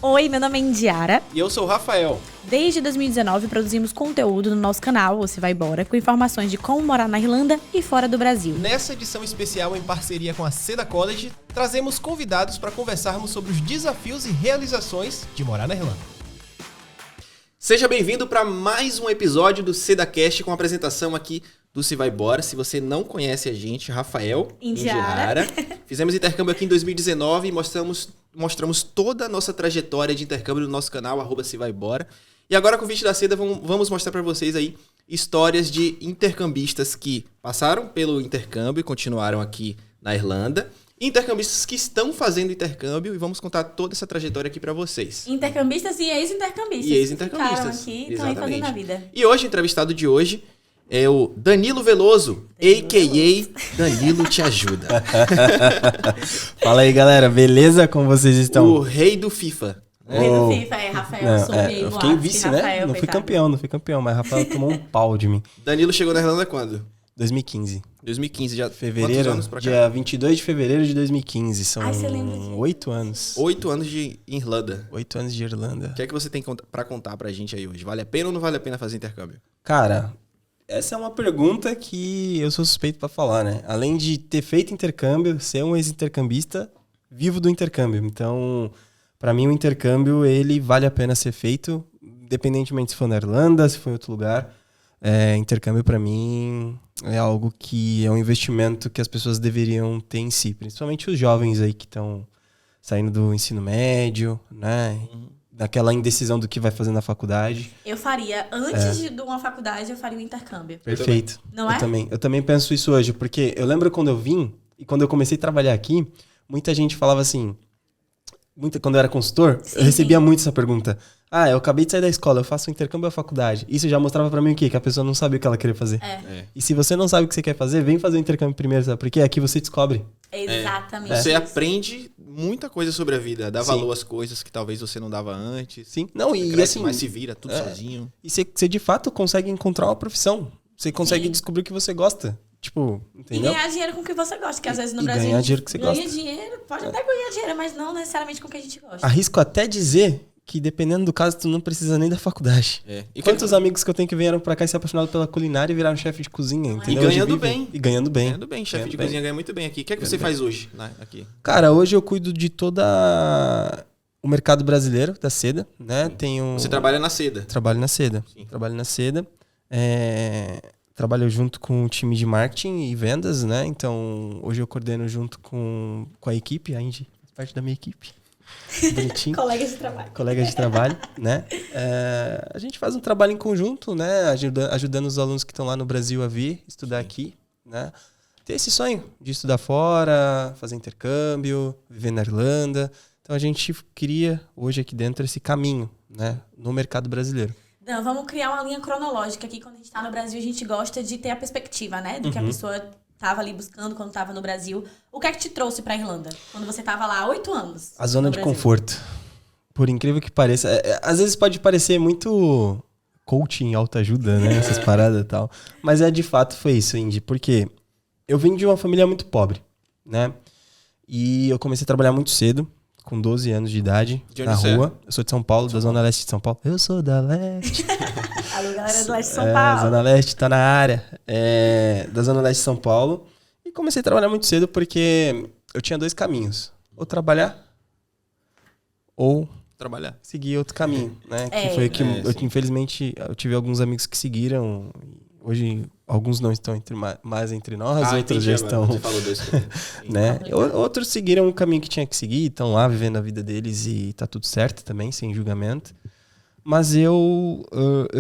Oi, meu nome é Indiara. E eu sou o Rafael. Desde 2019 produzimos conteúdo no nosso canal, Você Vai Embora, com informações de como morar na Irlanda e fora do Brasil. Nessa edição especial em parceria com a Seda College, trazemos convidados para conversarmos sobre os desafios e realizações de morar na Irlanda. Seja bem-vindo para mais um episódio do SedaCast com a apresentação aqui do Se Vai Embora. Se você não conhece a gente, Rafael, Indiara. Fizemos intercâmbio aqui em 2019 e mostramos toda a nossa trajetória de intercâmbio no nosso canal, @Se Vai Embora. E agora, com o convite da Seda, vamos mostrar para vocês aí histórias de intercambistas que passaram pelo intercâmbio e continuaram aqui na Irlanda. Intercambistas que estão fazendo intercâmbio e vamos contar toda essa trajetória aqui para vocês. Intercambistas e ex-intercambistas. E ex-intercambistas. Que ficaram aqui e estão aí fazendo a vida. E hoje, o entrevistado de hoje é o Danilo Veloso, a.k.a. Danilo Te Ajuda. Fala aí, galera. Beleza? Como vocês estão? O rei do FIFA. O rei do FIFA é Rafael. Eu fiquei vice, né? Rafael, não fui campeão, mas Rafael tomou um pau de mim. Danilo chegou na Irlanda quando? 2015. 2015, já. Fevereiro, quantos anos pra cá? dia 22 de fevereiro de 2015. São Ai, você lembra disso? 8 anos. 8 anos de Irlanda. 8 anos de Irlanda. O que é que você tem pra contar pra gente aí hoje? Vale a pena ou não vale a pena fazer intercâmbio? Cara, essa é uma pergunta que eu sou suspeito pra falar, né? Além de ter feito intercâmbio, ser um ex-intercambista, vivo do intercâmbio. Então, pra mim, o intercâmbio, ele vale a pena ser feito, independentemente se for na Irlanda, se for em outro lugar. Intercâmbio, pra mim, é algo que é um investimento que as pessoas deveriam ter em si. Principalmente os jovens aí que estão saindo do ensino médio, né? Daquela indecisão do que vai fazer na faculdade. Eu faria, antes de uma faculdade, eu faria um intercâmbio. Perfeito. Não é? Eu também penso isso hoje, porque eu lembro quando eu vim, e quando eu comecei a trabalhar aqui, muita gente falava assim, quando eu era consultor, Sim, eu recebia muito essa pergunta. Eu acabei de sair da escola, eu faço um intercâmbio à faculdade. Isso já mostrava pra mim o quê? Que a pessoa não sabia o que ela queria fazer. E se você não sabe o que você quer fazer, vem fazer o intercâmbio primeiro, sabe? Porque aqui você descobre. Exatamente. Você aprende muita coisa sobre a vida, dá Sim. valor às coisas que talvez você não dava antes. Sim. Não, e Cresce assim... mais, se vira tudo sozinho. E você de fato consegue encontrar uma profissão. Você consegue descobrir o que você gosta. Tipo, entendeu? E ganhar dinheiro com o que você gosta, que às vezes no Brasil ganhar dinheiro que você ganha gosta. dinheiro, pode até ganhar dinheiro, mas não necessariamente com o que a gente gosta. Arrisco até dizer que dependendo do caso, tu não precisa nem da faculdade. E quantos amigos que eu tenho que vieram pra cá e se apaixonaram pela culinária e viraram chefe de cozinha, entendeu? E ganhando bem. E ganhando bem. Ganhando bem, chefe de cozinha ganha muito bem aqui. O que é que você faz hoje aqui? Cara, hoje eu cuido de toda o mercado brasileiro da Seda, né? Você trabalha na Seda? Trabalho na Seda. Sim. Trabalho na Seda. Trabalho junto com o time de marketing e vendas, né? Então, hoje eu coordeno junto com a equipe, a Indy faz parte da minha equipe. Bonitinho. Colegas de trabalho, né? A gente faz um trabalho em conjunto, né? Ajudando os alunos que estão lá no Brasil a vir estudar aqui, né? Ter esse sonho de estudar fora, fazer intercâmbio, viver na Irlanda. Então a gente cria hoje aqui dentro esse caminho, né? No mercado brasileiro. Não, vamos criar uma linha cronológica aqui. Quando a gente tá no Brasil, a gente gosta de ter a perspectiva, né? Do que a pessoa tava ali buscando quando tava no Brasil. O que é que te trouxe pra Irlanda? Quando você tava lá há 8 anos. A zona de conforto. Por incrível que pareça. Às vezes pode parecer muito coaching, autoajuda, né? Essas paradas e tal. Mas de fato foi isso, Indy. Porque eu vim de uma família muito pobre, né? E eu comecei a trabalhar muito cedo, com 12 anos de idade, na rua. Eu sou de São Paulo, da Zona Leste de São Paulo. Eu sou da Leste. Alô, galera do Leste de São Paulo. Zona Leste tá na área. Da Zona Leste de São Paulo. E comecei a trabalhar muito cedo porque eu tinha 2 caminhos. Ou trabalhar, ou seguir outro caminho, né? Que foi o que, infelizmente, eu tive alguns amigos que seguiram. Hoje, alguns não estão mais entre nós, outros já estão... Você falou disso. Né? Outros seguiram o caminho que tinha que seguir, estão lá vivendo a vida deles e tá tudo certo também, sem julgamento. Mas eu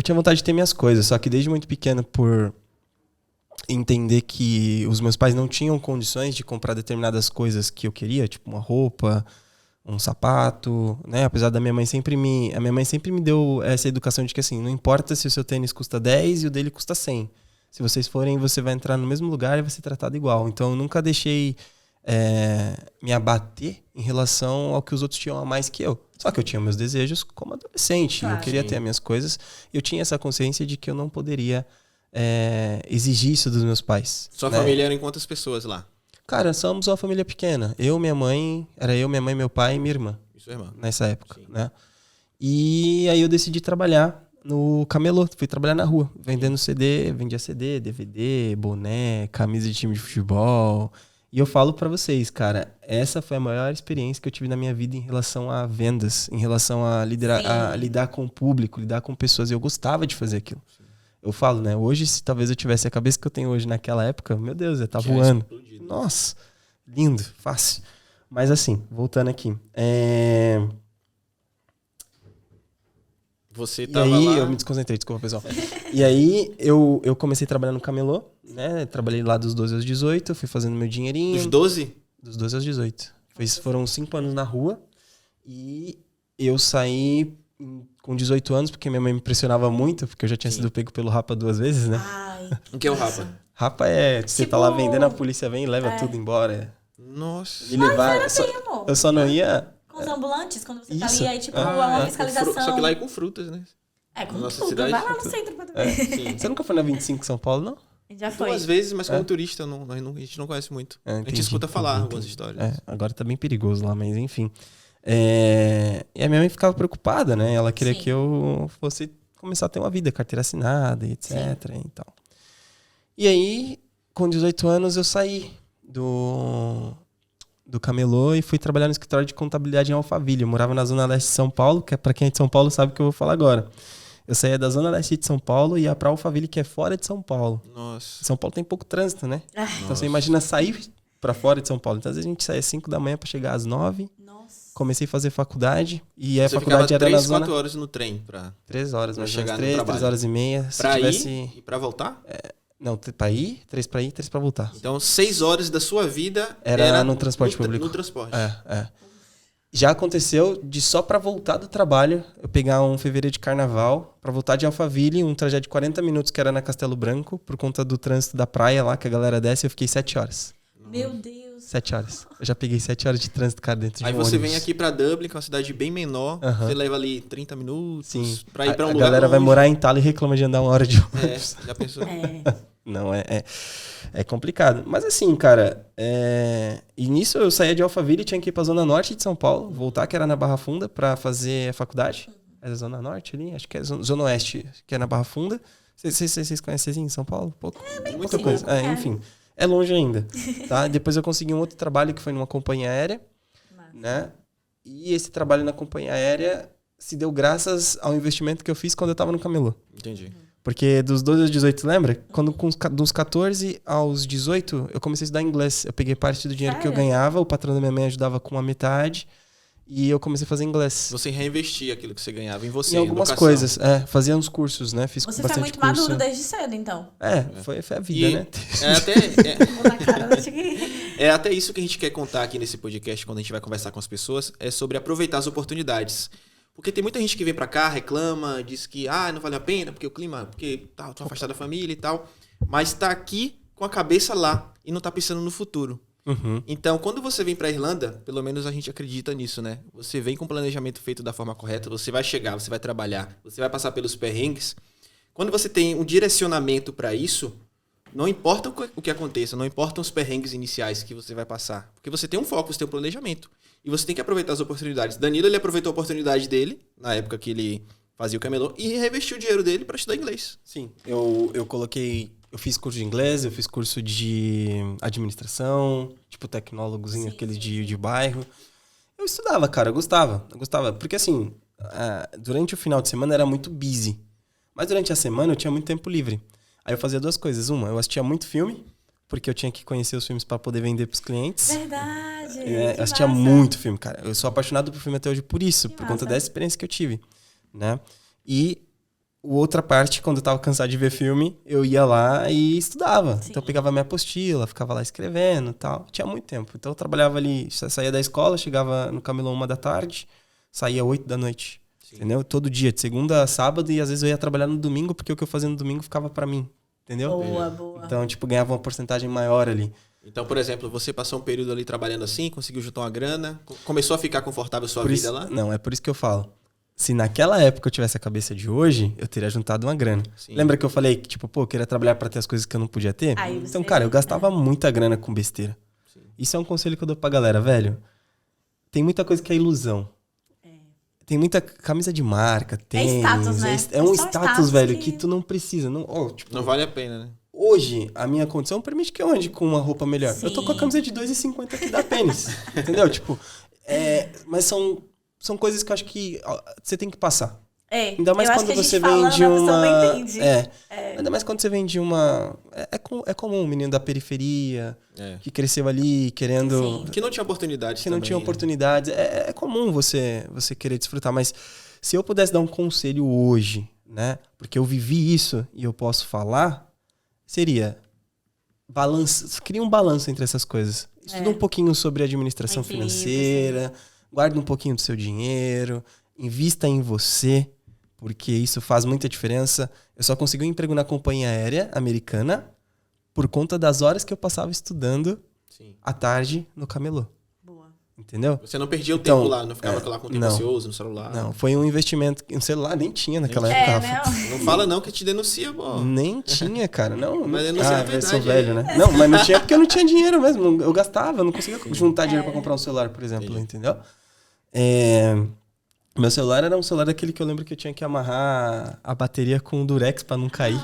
tinha vontade de ter minhas coisas, só que desde muito pequeno, por entender que os meus pais não tinham condições de comprar determinadas coisas que eu queria, tipo uma roupa, um sapato, né? Apesar da minha mãe sempre me deu essa educação de que assim, não importa se o seu tênis custa 10 e o dele custa 100. Se vocês forem, você vai entrar no mesmo lugar e vai ser tratado igual. Então eu nunca deixei me abater em relação ao que os outros tinham a mais que eu. Só que eu tinha meus desejos como adolescente. Claro, eu queria ter as minhas coisas. E eu tinha essa consciência de que eu não poderia exigir isso dos meus pais. Sua família era em quantas pessoas lá? Cara, somos uma família pequena. Era eu, minha mãe, meu pai e minha irmã. E Sua irmã. Nessa época, Sim. né? E aí eu decidi trabalhar no camelô. Fui trabalhar na rua, vendendo CD, vendia CD, DVD, boné, camisa de time de futebol. E eu falo pra vocês, cara, essa foi a maior experiência que eu tive na minha vida em relação a vendas, em relação a lidar com o público, lidar com pessoas. Eu gostava de fazer aquilo. Sim. Eu falo, né? Hoje, se talvez eu tivesse a cabeça que eu tenho hoje naquela época, meu Deus, eu tava voando. Explodido. Nossa, lindo, fácil. Mas assim, voltando aqui. Você tava e aí, lá... eu me desconcentrei, desculpa, pessoal. E aí, eu comecei a trabalhar no camelô, né? Trabalhei lá dos 12 aos 18, fui fazendo meu dinheirinho. Dos 12? Dos 12 aos 18. Foram 5 anos na rua. E eu saí com 18 anos, porque minha mãe me pressionava muito, porque eu já tinha sido pego pelo Rapa 2 vezes, né? Ai. O que é o Rapa? Rapa você tá lá vendendo, a polícia vem e leva tudo embora. Nossa. Me levar. Eu só não ia... Com os ambulantes, quando você tá Isso. ali, aí tipo, é uma fiscalização. Só que lá é com frutas, né? Com nossa tudo. cidade, Vai lá no centro pra tu ver. Sim. Você nunca foi na 25 São Paulo, não? Já foi. 2 vezes, mas como turista, a gente não conhece muito. A gente escuta falar algumas histórias. Agora tá bem perigoso lá, mas enfim. E a minha mãe ficava preocupada, né? Ela queria que eu fosse começar a ter uma vida, carteira assinada, etc. E tal. E aí, com 18 anos, eu saí do camelô e fui trabalhar no escritório de contabilidade em Alphaville. Eu morava na Zona Leste de São Paulo, que pra quem é de São Paulo sabe o que eu vou falar agora. Eu saía da Zona Leste de São Paulo e ia pra Alphaville, que é fora de São Paulo. Nossa. São Paulo tem pouco trânsito, né? Então você imagina sair pra fora de São Paulo. Então às vezes a gente saía às 5 da manhã pra chegar às 9. Nossa. Comecei a fazer faculdade. E a você faculdade era 3, na zona... 4 horas no trem pra... 3 horas, mas chegar 3 horas e meia. Pra se tivesse... ir e pra voltar? Não, pra ir, 3 pra ir, 3 pra voltar. Então 6 horas da sua vida era no transporte público. No transporte. Já aconteceu de só pra voltar do trabalho, eu pegar um fevereiro de carnaval, pra voltar de Alphaville, um trajeto de 40 minutos que era na Castelo Branco, por conta do trânsito da praia lá, que a galera desce, eu fiquei 7 horas. Meu Deus. 7 horas. Eu já peguei 7 horas de trânsito, cara, dentro de um ônibus. Aí você vem aqui pra Dublin, que é uma cidade bem menor, você leva ali 30 minutos pra ir pra um lugar A galera vai morar em Tala e reclama de andar 1 hora de ônibus. Já pensou? Não, é complicado. Mas assim, cara, e nisso eu saía de Alphaville e tinha que ir pra Zona Norte de São Paulo, voltar, que era na Barra Funda, pra fazer a faculdade. É a Zona Norte ali? Acho que é Zona Oeste, que é na Barra Funda. Vocês conhecem assim, em São Paulo? Pouco? Muita coisa. Enfim, é longe ainda. Tá? Depois eu consegui um outro trabalho que foi numa companhia aérea, né? E esse trabalho na companhia aérea se deu graças ao investimento que eu fiz quando eu tava no camelô. Entendi. Porque dos 12 aos 18, lembra? Quando dos 14 aos 18, eu comecei a estudar inglês. Eu peguei parte do dinheiro que eu ganhava, o patrão da minha mãe ajudava com a metade, e eu comecei a fazer inglês. Você reinvestia aquilo que você ganhava em você, em algumas coisas, fazia uns cursos, né? Fiz você bastante foi muito curso. maduro desde cedo, então. Foi a vida, né? É até isso que a gente quer contar aqui nesse podcast, quando a gente vai conversar com as pessoas, é sobre aproveitar as oportunidades. Porque tem muita gente que vem pra cá, reclama, diz que não vale a pena, porque o clima, porque tô afastado da família e tal. Mas tá aqui com a cabeça lá e não tá pensando no futuro. Uhum. Então, quando você vem pra Irlanda, pelo menos a gente acredita nisso, né? Você vem com o planejamento feito da forma correta, você vai chegar, você vai trabalhar, você vai passar pelos perrengues. Quando você tem um direcionamento pra isso, não importa o que aconteça, não importam os perrengues iniciais que você vai passar. Porque você tem um foco, você tem um planejamento. E você tem que aproveitar as oportunidades. Danilo, ele aproveitou a oportunidade dele, na época que ele fazia o camelô, e revestiu o dinheiro dele para estudar inglês. Sim, eu fiz curso de inglês, eu fiz curso de administração, tipo tecnólogozinho, aquele de bairro. Eu estudava, cara, eu gostava. Porque assim, durante o final de semana era muito busy. Mas durante a semana eu tinha muito tempo livre. Aí eu fazia 2 coisas. Uma, eu assistia muito filme, porque eu tinha que conhecer os filmes para poder vender pros clientes. Verdade. Eu assistia muito filme, cara. Eu sou apaixonado por filme até hoje por isso, por conta dessa experiência que eu tive, né? E outra parte, quando eu tava cansado de ver filme, eu ia lá e estudava. Sim. Então eu pegava minha apostila, ficava lá escrevendo e tal. Tinha muito tempo. Então eu trabalhava ali, saía da escola, chegava no camelô 1 da tarde, saía 8 da noite. Sim. Entendeu? Todo dia, de segunda a sábado, e às vezes eu ia trabalhar no domingo, porque o que eu fazia no domingo ficava pra mim. Entendeu? Boa. Então, tipo, ganhava uma porcentagem maior ali. Então, por exemplo, você passou um período ali trabalhando assim, conseguiu juntar uma grana, começou a ficar confortável a sua vida lá? Não, é por isso que eu falo. Se naquela época eu tivesse a cabeça de hoje, eu teria juntado uma grana. Sim. Lembra que eu falei que, tipo, eu queria trabalhar pra ter as coisas que eu não podia ter? Então, cara, eu gastava muita grana com besteira. Sim. Isso é um conselho que eu dou pra galera, velho. Tem muita coisa que é ilusão. tem muita camisa de marca, tênis. Status, né? É um só status, velho, que que tu não precisa. Não, tipo, Não vale a pena, né? hoje, a minha condição permite que eu ande com uma roupa melhor. Sim. Eu tô com a camisa de R$2,50 aqui da Pênis. Entendeu? Tipo, mas são coisas que eu acho que você tem que passar. Ainda mais quando você vem de uma. Ainda mais quando você vem de uma. É comum um menino da periferia que cresceu ali querendo. Sim. Que não tinha oportunidades. Que não tinha oportunidades. É comum você querer desfrutar. Mas se eu pudesse dar um conselho hoje, né? Porque eu vivi isso e eu posso falar, seria. Cria um balanço entre essas coisas. Estuda um pouquinho sobre administração financeira, guarda um pouquinho do seu dinheiro, invista em você. Porque isso faz muita diferença. Eu só consegui um emprego na companhia aérea americana por conta das horas que eu passava estudando à tarde no camelô. Boa. Entendeu? Você não perdia o tempo lá, não ficava lá com o tempo ansioso no celular. Não, foi um investimento. O celular nem tinha naquela época. Não fala não que te denuncia, pô. Nem tinha, cara. Não, mas denuncia eu sou velho, né? Não, mas não tinha porque eu não tinha dinheiro mesmo. Eu gastava, eu não conseguia juntar dinheiro pra comprar um celular, por exemplo, entendeu? Meu celular era um celular daquele que eu lembro que eu tinha que amarrar a bateria com o durex pra não cair.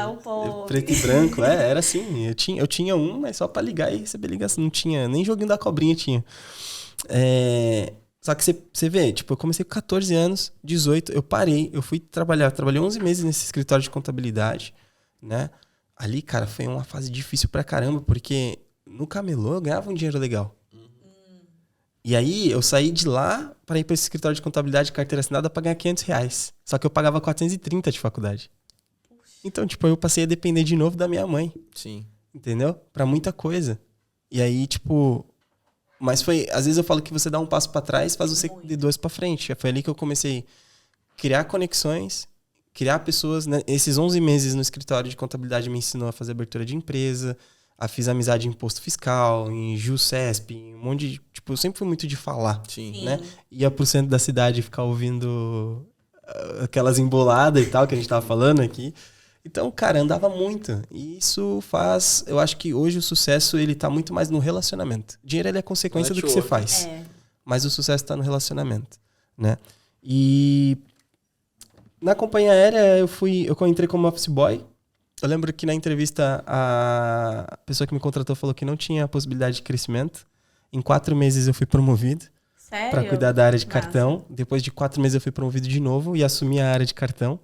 O povo. Preto e branco, era assim. Eu tinha um, mas só pra ligar e receber ligação. Não tinha, nem joguinho da cobrinha tinha. Só que você vê, tipo, eu comecei com 14 anos, 18, eu parei, eu fui trabalhar. Trabalhei 11 meses nesse escritório de contabilidade, né? Ali, cara, foi uma fase difícil pra caramba, porque no camelô eu ganhava um dinheiro legal. E aí, eu saí de lá para ir para esse escritório de contabilidade de carteira assinada para ganhar R$500. Só que eu pagava 430 de faculdade. Então, tipo, eu passei a depender de novo da minha mãe. Sim. Entendeu? Para muita coisa. E aí, tipo... Mas foi... Às vezes eu falo que você dá um passo para trás, faz você de 2 para frente. Foi ali que eu comecei a criar conexões, criar pessoas... Né? Esses 11 meses no escritório de contabilidade me ensinou a fazer abertura de empresa... Fiz amizade em imposto fiscal, em JuCesp, em um monte de... Tipo, eu sempre fui muito de falar. Sim. Né? Ia pro centro da cidade ficar ouvindo aquelas emboladas e tal que a gente tava falando aqui. Então, cara, andava muito. E isso faz... Eu acho que hoje o sucesso, ele tá muito mais no relacionamento. Dinheiro, ele é consequência do que você faz. Mas o sucesso tá no relacionamento, né? E... Na companhia aérea, eu entrei como office boy. Eu lembro que na entrevista a pessoa que me contratou falou que não tinha possibilidade de crescimento. Em 4 meses eu fui promovido para cuidar da área de cartão. Depois de 4 meses eu fui promovido de novo e assumi a área de cartão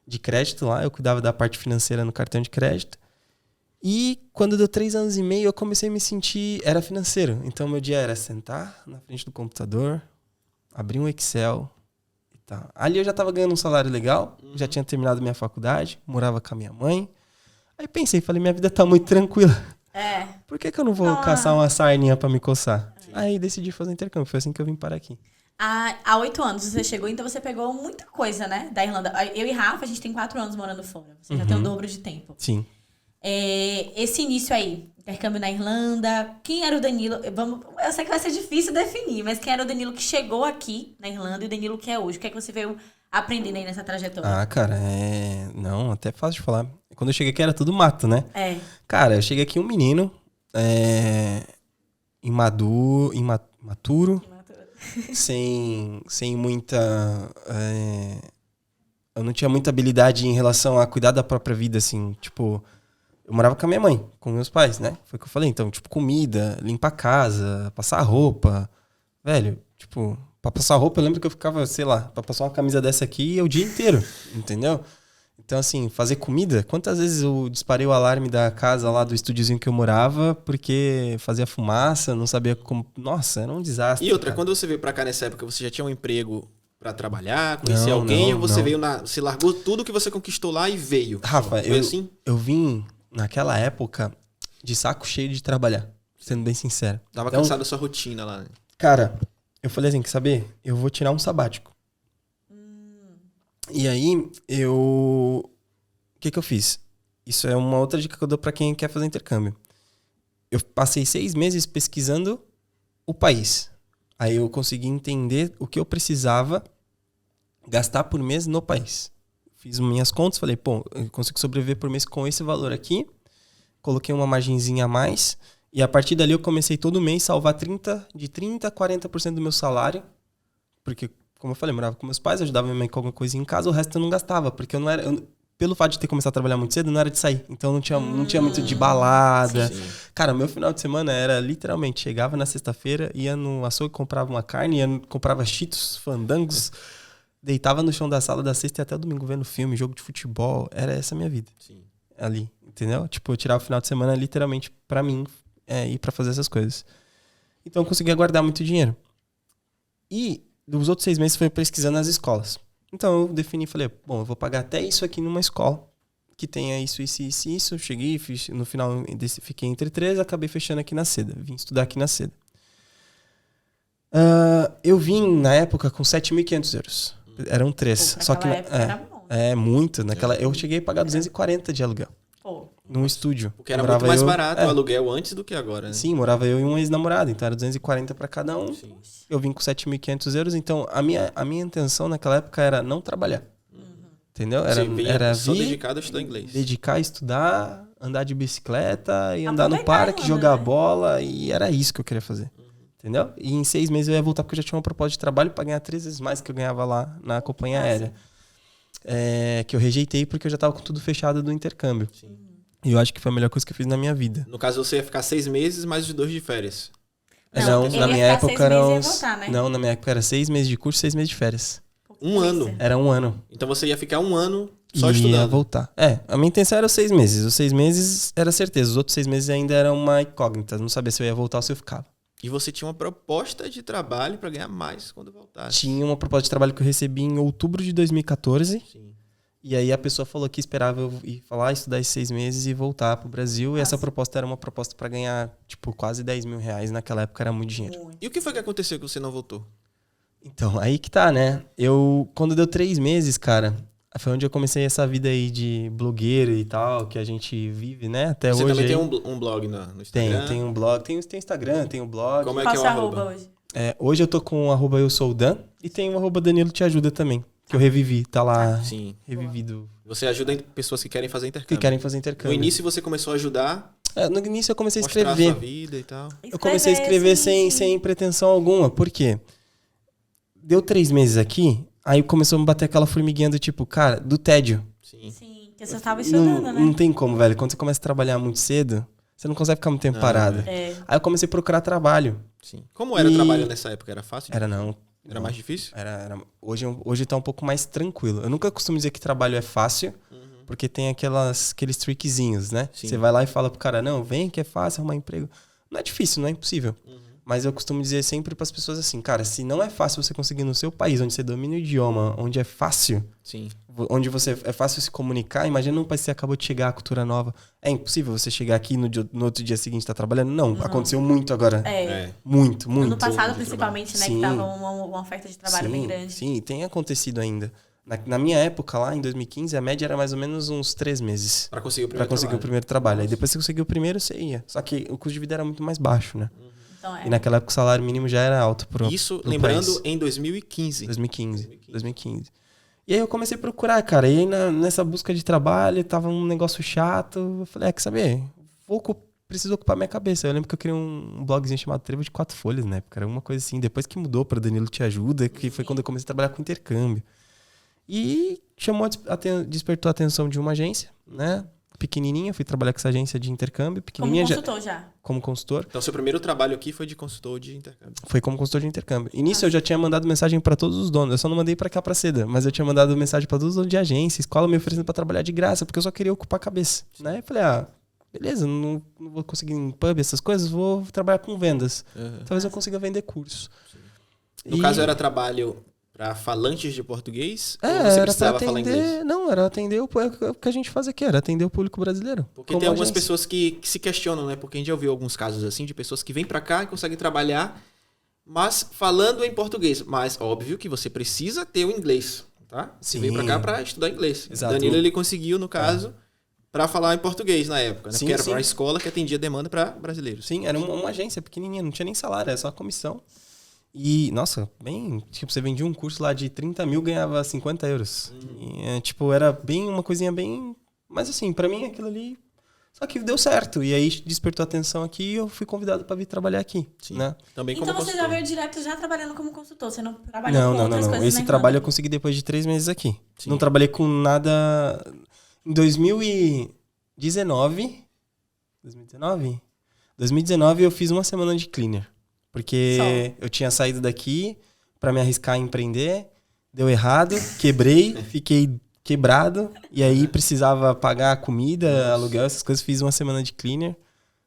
de crédito lá. Eu cuidava da parte financeira no cartão de crédito. E quando deu 3 anos e meio eu comecei a me sentir... Era financeiro. Então meu dia era sentar na frente do computador, abrir um Excel... Ali eu já tava ganhando um salário legal, já tinha terminado minha faculdade, morava com a minha mãe. Aí pensei, falei, minha vida tá muito tranquila. Por que eu não vou caçar uma sarninha pra me coçar? Aí decidi fazer intercâmbio, foi assim que eu vim parar aqui. Há 8 anos você chegou, então você pegou muita coisa, né, da Irlanda. Eu e Rafa, a gente tem 4 anos morando fora. Você já tem o dobro de tempo. Sim. Esse início aí, intercâmbio na Irlanda, quem era o Danilo? Eu sei que vai ser difícil definir, mas quem era o Danilo que chegou aqui na Irlanda e o Danilo que é hoje? O que é que você veio aprendendo aí nessa trajetória? Cara, não, até fácil de falar. Quando eu cheguei aqui era tudo mato, né? Cara, eu cheguei aqui um menino, imaturo, sem muita... eu não tinha muita habilidade em relação a cuidar da própria vida, assim, tipo... Eu morava com a minha mãe, com meus pais, né? Foi o que eu falei. Então, tipo, comida, limpar a casa, passar roupa. Velho, tipo, pra passar roupa, eu lembro que eu ficava, sei lá, pra passar uma camisa dessa aqui o dia inteiro, entendeu? Então, assim, fazer comida... Quantas vezes eu disparei o alarme da casa lá do estúdiozinho que eu morava porque fazia fumaça, não sabia como... Nossa, era um desastre. E outra, quando você veio pra cá nessa época, você já tinha um emprego pra trabalhar, conhecer alguém, ou você veio você largou tudo que você conquistou lá e veio? Rafa, eu vim... Naquela época, de saco cheio de trabalhar, sendo bem sincero. Tava cansado da sua rotina lá, né? Cara, eu falei assim, quer saber? Eu vou tirar um sabático. E aí, o que eu fiz? Isso é uma outra dica que eu dou pra quem quer fazer intercâmbio. Eu passei 6 meses pesquisando o país. Aí eu consegui entender o que eu precisava gastar por mês no país. Fiz minhas contas, falei, pô, eu consigo sobreviver por mês com esse valor aqui. Coloquei uma margenzinha a mais. E a partir dali eu comecei todo mês a salvar de 30% a 40% do meu salário. Porque como eu falei, morava com meus pais, ajudava minha mãe com alguma coisa em casa, o resto eu não gastava, porque eu não era... pelo fato de ter começado a trabalhar muito cedo, não era de sair. Então não tinha muito de balada. Sim. Cara, meu final de semana era literalmente, chegava na sexta-feira, ia no açougue, comprava uma carne, comprava cheetos, fandangos, deitava no chão da sala da sexta e até o domingo vendo filme, jogo de futebol. Era essa a minha vida. Sim. Ali, entendeu? Tipo, eu tirava o final de semana literalmente pra mim ir pra fazer essas coisas. Então eu conseguia guardar muito dinheiro. E dos outros 6 meses foi pesquisando nas escolas. Então eu defini, falei, bom, eu vou pagar até isso aqui numa escola que tenha isso. Eu cheguei, no final fiquei entre 3, acabei fechando aqui na Seda. Vim estudar aqui na Seda. Eu vim na época com 7.500 euros. Eram 3. Pô, Só que época era bom. muito. Eu cheguei a pagar 240 de aluguel. Pô. Num estúdio. Porque era muito mais barato o aluguel antes do que agora, né? Sim, morava eu e um ex-namorado, então era 240 para cada um. Sim. Eu vim com 7.500 euros, então a minha intenção naquela época era não trabalhar. Entendeu? Era só vir, dedicado a estudar inglês. dedicar a estudar, andar de bicicleta e andar no Aproveitar parque, ainda, jogar né? bola, e era isso que eu queria fazer. Entendeu? E em 6 meses eu ia voltar porque eu já tinha uma proposta de trabalho para ganhar 3 vezes mais que eu ganhava lá na companhia aérea. Que eu rejeitei porque eu já tava com tudo fechado do intercâmbio. Sim. E eu acho que foi a melhor coisa que eu fiz na minha vida. No caso, você ia ficar 6 meses mais os 2 de férias. Não, ele na ia minha ficar época 6 era meses e ia uns... voltar, né? Não, na minha época era 6 meses de curso, 6 meses de férias. Um ano. Era 1 ano. Então você ia ficar 1 ano só e ia estudando. voltar. A minha intenção era os 6 meses. Os 6 meses era certeza. Os outros 6 meses ainda era uma incógnita. Não sabia se eu ia voltar ou se eu ficava. E você tinha uma proposta de trabalho para ganhar mais quando voltasse. Tinha uma proposta de trabalho que eu recebi em outubro de 2014. Sim. E aí a pessoa falou que esperava eu ir falar, estudar esses 6 meses e voltar pro Brasil. E essa proposta era uma proposta para ganhar, tipo, quase 10 mil reais. Naquela época era muito dinheiro. E o que foi que aconteceu que você não voltou? Então, aí que tá, né? Quando deu 3 meses, cara, foi onde eu comecei essa vida aí de blogueiro e tal, que a gente vive, né? Até Você hoje. também aí. tem um blog no Instagram? Tem um blog, tem Instagram, tem um blog. Como é Qual que é o seu arroba? hoje? Hoje eu tô com o arroba eu sou o Dan e tem o arroba Danilo Te Ajuda também, que eu revivi, tá lá Sim. revivido, Você ajuda pessoas que querem fazer que intercâmbio. querem fazer No intercâmbio. início você começou a ajudar, No início eu comecei a mostrar a escrever. sua vida e tal. Eu comecei a escrever sem pretensão alguma. Por quê? Deu 3 meses aqui, aí começou a me bater aquela formiguinha do tipo, cara, do tédio. Sim. Sim, porque você estava estudando, né? Não tem como, velho. Quando você começa a trabalhar muito cedo, você não consegue ficar muito tempo parado. É. Aí eu comecei a procurar trabalho. Sim. Como era o E- trabalho nessa época? Era fácil? Era mais difícil? Hoje tá um pouco mais tranquilo. Eu nunca costumo dizer que trabalho é fácil, porque tem aqueles trickzinhos, né? Sim. Você vai lá e fala pro cara, não, vem que é fácil arrumar emprego. Não é difícil, não é impossível. Mas eu costumo dizer sempre pras pessoas assim, cara, se não é fácil você conseguir no seu país, onde você domina o idioma, onde é fácil, Sim. onde é fácil se comunicar, imagina um país que você acabou de chegar, a cultura nova. É impossível você chegar aqui no outro dia seguinte estar trabalhando? Não, aconteceu muito agora. É. Muito. Ano passado, de principalmente, né? Sim. Que tava uma oferta de trabalho bem grande. Sim, tem acontecido ainda. Na minha época, lá em 2015, a média era mais ou menos uns 3 meses Pra conseguir o pra primeiro conseguir o trabalho. primeiro trabalho. Aí depois que você conseguiu o primeiro, você ia. Só que o custo de vida era muito mais baixo, né? Então, E naquela época o salário mínimo já era alto pro Isso, pro lembrando, país. em 2015. 2015. E aí eu comecei a procurar, cara. E aí nessa busca de trabalho, tava um negócio chato. Eu falei, quer saber? Preciso ocupar minha cabeça. Eu lembro que eu criei um blogzinho chamado Trevo de 4 Folhas na época. Era uma coisa assim. Depois que mudou pra Danilo Te Ajuda, que foi quando eu comecei a trabalhar com intercâmbio. E despertou a atenção de uma agência, né? Pequenininha. Fui trabalhar com essa agência de intercâmbio. como Pequenininha consultor já. como consultor. Então, seu primeiro trabalho aqui foi de consultor de intercâmbio. Foi como consultor de intercâmbio. E nisso eu já tinha mandado mensagem pra todos os donos. Eu só não mandei pra cá, pra Seda. Mas eu tinha mandado mensagem pra todos os donos de agência, escola me oferecendo pra trabalhar de graça, porque eu só queria ocupar a cabeça. Né? Eu falei, beleza, não vou conseguir em pub essas coisas, vou trabalhar com vendas. Talvez eu consiga vender cursos. No caso, era trabalho para falantes de português? Ou você Era pra precisava falar inglês? atender. Não, era atender o que a gente faz aqui, era atender o público brasileiro. Porque como tem algumas agência. pessoas que se questionam, né? Porque a gente já ouviu alguns casos assim de pessoas que vêm para cá e conseguem trabalhar, mas falando em português. Mas óbvio que você precisa ter o inglês, tá? Você Sim. veio para cá para estudar inglês. Exato. Danilo, ele conseguiu, no caso, para falar em português na época, né? Sim, Porque era sim. para uma escola que atendia demanda para brasileiros. Sim, era uma agência pequenininha, não tinha nem salário, era só comissão. E, nossa, você vendia um curso lá de 30 mil, ganhava 50 euros. E, era bem uma coisinha bem... Mas assim, pra mim aquilo ali Só que deu certo. E aí despertou atenção aqui e eu fui convidado para vir trabalhar aqui. Sim. Né? Também Então como você consultor. já veio direto já trabalhando como consultor, você não trabalhou com outras coisas Esse na trabalho eu Irlanda? consegui depois de 3 meses aqui. Sim. Não trabalhei com nada... Em 2019... 2019 eu fiz uma semana de cleaner. Porque eu tinha saído daqui para me arriscar a empreender, deu errado, quebrei, fiquei quebrado, e aí precisava pagar comida, aluguel, essas coisas, fiz uma semana de cleaner.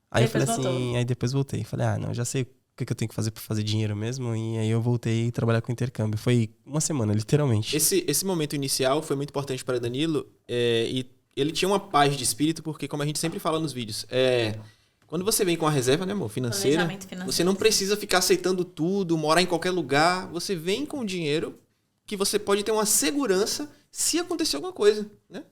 Aí eu falei assim, aí depois voltei. Falei, não, já sei o que eu tenho que fazer para fazer dinheiro mesmo, e aí eu voltei a trabalhar com intercâmbio. Foi uma semana, literalmente. Esse momento inicial foi muito importante para Danilo, e ele tinha uma paz de espírito, porque como a gente sempre fala nos vídeos, quando você vem com a reserva, né, amor, financeira, você não precisa ficar aceitando tudo, morar em qualquer lugar, você vem com dinheiro que você pode ter uma segurança se acontecer alguma coisa, né?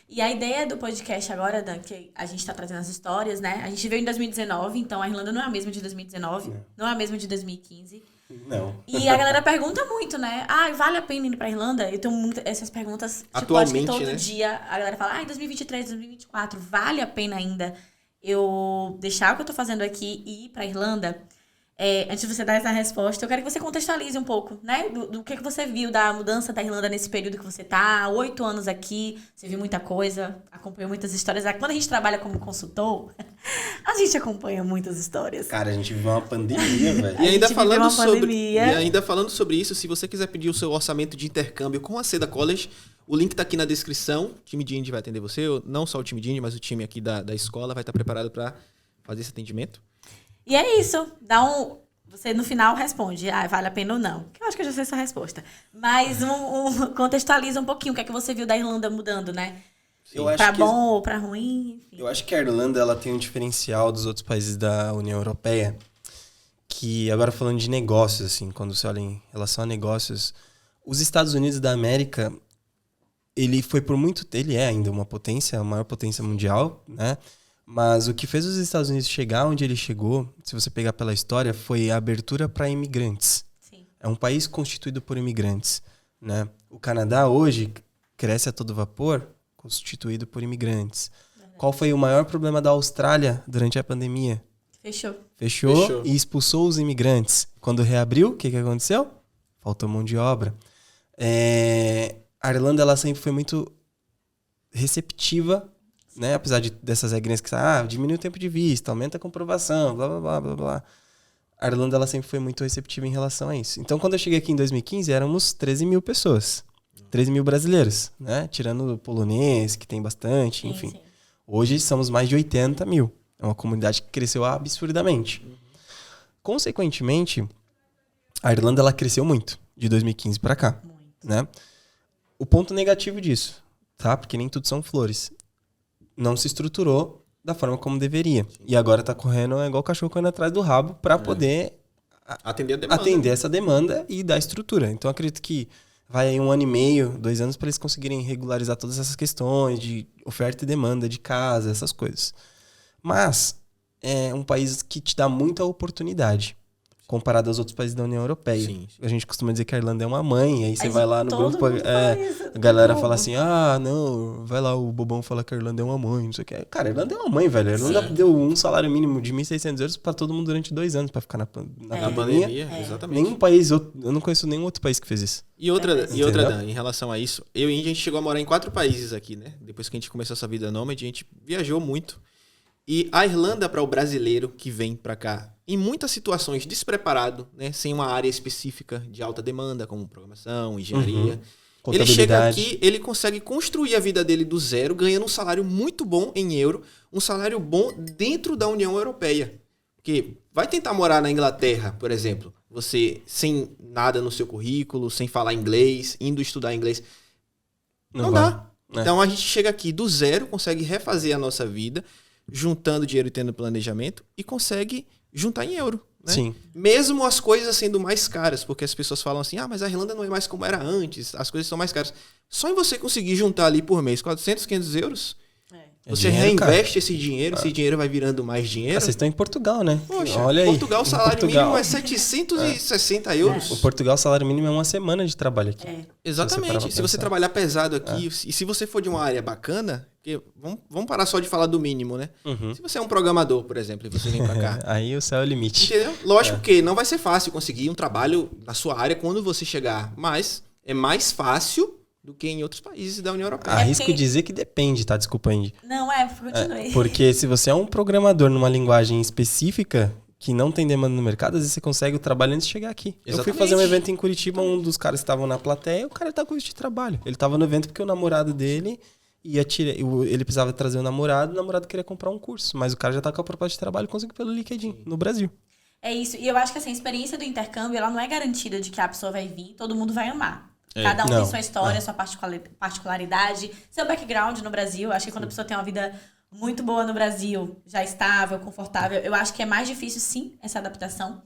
E a ideia do podcast agora, Dan, que a gente tá trazendo as histórias, né? A gente veio em 2019, então a Irlanda não é a mesma de 2019, não é a mesma de 2015. Não. E a galera pergunta muito, né? Vale a pena ir pra Irlanda? Eu tenho muito essas perguntas, atualmente, acho que todo né? dia a galera fala, 2023, 2024, vale a pena ainda eu deixar o que eu tô fazendo aqui e ir pra Irlanda? Antes de você dar essa resposta, eu quero que você contextualize um pouco, né? Do que você viu da mudança da Irlanda nesse período que você tá, 8 anos aqui, você viu muita coisa, acompanhou muitas histórias. Quando a gente trabalha como consultor, a gente acompanha muitas histórias. Cara, a gente viveu uma pandemia, velho. E ainda falando sobre isso, se você quiser pedir o seu orçamento de intercâmbio com a Seda College, o link tá aqui na descrição. O time de Indy vai atender você, não só o time de Indy, mas o time aqui da escola vai estar preparado para fazer esse atendimento. E é isso. Você no final responde, vale a pena ou não. Que eu acho que eu já sei essa resposta. Mas contextualiza um pouquinho o que é que você viu da Irlanda mudando, né? Pra bom ou pra ruim, enfim. Eu acho que a Irlanda ela tem um diferencial dos outros países da União Europeia, que agora falando de negócios, assim, quando você olha em relação a negócios, os Estados Unidos da América, ele é ainda uma potência, a maior potência mundial, né? Mas o que fez os Estados Unidos chegar onde ele chegou, se você pegar pela história, foi a abertura para imigrantes. Sim. É um país constituído por imigrantes, né? O Canadá hoje cresce a todo vapor, constituído por imigrantes. Verdade. Qual foi o maior problema da Austrália durante a pandemia? Fechou e expulsou os imigrantes. Quando reabriu, o que aconteceu? Faltou mão de obra. A Irlanda ela sempre foi muito receptiva, né? Apesar dessas regrinhas que diminui o tempo de vista, aumenta a comprovação, blá, blá, blá, blá, blá. A Irlanda ela sempre foi muito receptiva em relação a isso. Então, quando eu cheguei aqui em 2015, éramos 13 mil pessoas. 13 mil brasileiros, né? Tirando o polonês, que tem bastante, enfim. Sim. Hoje somos mais de 80 mil. É uma comunidade que cresceu absurdamente. Consequentemente, a Irlanda ela cresceu muito de 2015 para cá. Né? O ponto negativo disso, tá? Porque nem tudo são flores. Não se estruturou da forma como deveria. E agora tá correndo igual o cachorro correndo atrás do rabo para poder atender essa demanda e dar estrutura. Então, acredito que vai aí 1 ano e meio, 2 anos para eles conseguirem regularizar todas essas questões de oferta e demanda de casa, essas coisas. Mas é um país que te dá muita oportunidade comparado aos outros países da União Europeia. Sim. A gente costuma dizer que a Irlanda é uma mãe, aí você vai lá no grupo, a galera fala assim, não, vai lá, o bobão fala que a Irlanda é uma mãe, não sei o que. Cara, a Irlanda é uma mãe, velho. A Irlanda deu um salário mínimo de 1.600 euros pra todo mundo durante 2 anos pra ficar na pandemia. Exatamente. Nenhum país, eu não conheço nenhum outro país que fez isso. E outra, Dan, em relação a isso, eu e a gente chegou a morar em 4 países aqui, né? Depois que a gente começou essa vida nômade, a gente viajou muito. E a Irlanda, para o brasileiro que vem para cá, em muitas situações despreparado, né, sem uma área específica de alta demanda, como programação, engenharia, ele chega aqui, ele consegue construir a vida dele do zero, ganhando um salário muito bom em euro, um salário bom dentro da União Europeia. Porque vai tentar morar na Inglaterra, por exemplo, você sem nada no seu currículo, sem falar inglês, indo estudar inglês, não dá. Então a gente chega aqui do zero, consegue refazer a nossa vida, juntando dinheiro e tendo planejamento, e consegue juntar em euro. Né? Sim. Mesmo as coisas sendo mais caras, porque as pessoas falam assim, mas a Irlanda não é mais como era antes, as coisas são mais caras. Só em você conseguir juntar ali por mês 400, 500 euros, Você reinveste esse dinheiro vai virando mais dinheiro. Vocês estão em Portugal, né? Poxa, olha aí. Portugal, o salário mínimo é 760 euros. O Portugal, o salário mínimo é uma semana de trabalho aqui. Exatamente. Se você trabalhar pesado aqui, e se você for de uma área bacana, porque vamos parar só de falar do mínimo, né? Se você é um programador, por exemplo, e você vem pra cá. Aí o céu é o limite. Entendeu? Lógico que não vai ser fácil conseguir um trabalho na sua área quando você chegar, mas é mais fácil do que em outros países da União Europeia. Arrisco dizer que depende, tá? Desculpa, Andy. Não, continue. Porque se você é um programador numa linguagem específica que não tem demanda no mercado, às vezes você consegue o trabalho antes de chegar aqui. Exatamente. Eu fui fazer um evento em Curitiba, um dos caras estavam na plateia, o cara tá com visto de trabalho. Ele tava no evento porque o namorado dele ele precisava trazer o namorado queria comprar um curso, mas o cara já tá com a proposta de trabalho e conseguiu pelo LinkedIn, no Brasil. É isso. E eu acho que assim, a experiência do intercâmbio, ela não é garantida de que a pessoa vai vir, todo mundo vai amar. Cada um tem sua história, sua particularidade, seu background no Brasil. Acho que quando a pessoa tem uma vida muito boa no Brasil, já estável, confortável, eu acho que é mais difícil, sim, essa adaptação.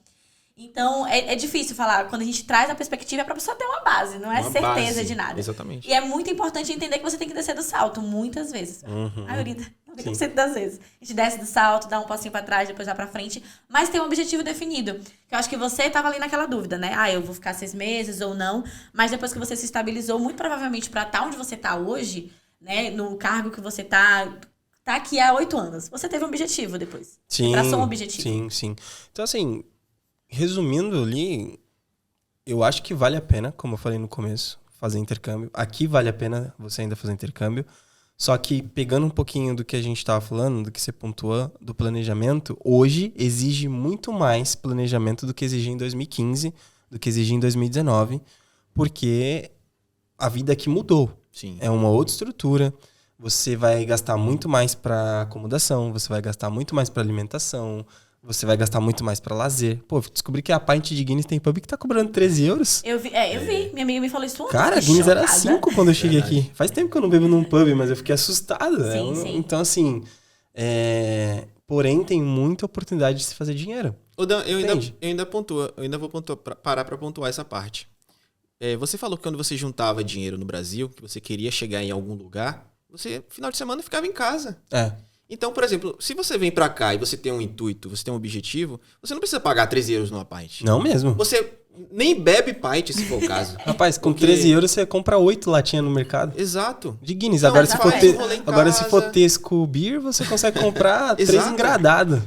Então, é difícil falar. Quando a gente traz a perspectiva, é pra pessoa ter uma base, não é certeza de nada. Exatamente. E é muito importante entender que você tem que descer do salto, muitas vezes. A maioria, 90% das vezes. A gente desce do salto, dá um passinho pra trás, depois vai pra frente, mas tem um objetivo definido. Que eu acho que você tava ali naquela dúvida, né? Eu vou ficar 6 meses ou não, mas depois que você se estabilizou, muito provavelmente pra estar onde você tá hoje, né? No cargo que você tá aqui há 8 anos. Você teve um objetivo depois. Sim, você traçou um objetivo. Sim. Então, assim, resumindo ali, eu acho que vale a pena, como eu falei no começo, fazer intercâmbio. Aqui vale a pena você ainda fazer intercâmbio. Só que, pegando um pouquinho do que a gente estava falando, do que você pontuou, do planejamento, hoje exige muito mais planejamento do que exigia em 2015, do que exigia em 2019, porque a vida aqui mudou. Sim. É uma outra estrutura. Você vai gastar muito mais para acomodação, você vai gastar muito mais para alimentação, você vai gastar muito mais pra lazer. Pô, descobri que a pint de Guinness tem pub que tá cobrando 13 euros. Eu vi. Minha amiga me falou isso ontem. Cara, a Guinness era 5 quando eu cheguei aqui. Faz tempo que eu não bebo num pub, mas eu fiquei assustado. Sim. Então, assim... Porém, tem muita oportunidade de se fazer dinheiro. Eu ainda vou parar pra pontuar essa parte. Você falou que quando você juntava dinheiro no Brasil, que você queria chegar em algum lugar, você, final de semana, ficava em casa. Então, por exemplo, se você vem pra cá e você tem um intuito, você tem um objetivo, você não precisa pagar 13 euros numa pint. Não mesmo. Você nem bebe pint, se for o caso. Rapaz, com 13 euros você compra 8 latinhas no mercado. Exato. De Guinness. Então, Agora, se for Tesco Beer, você consegue comprar 3 engradadas.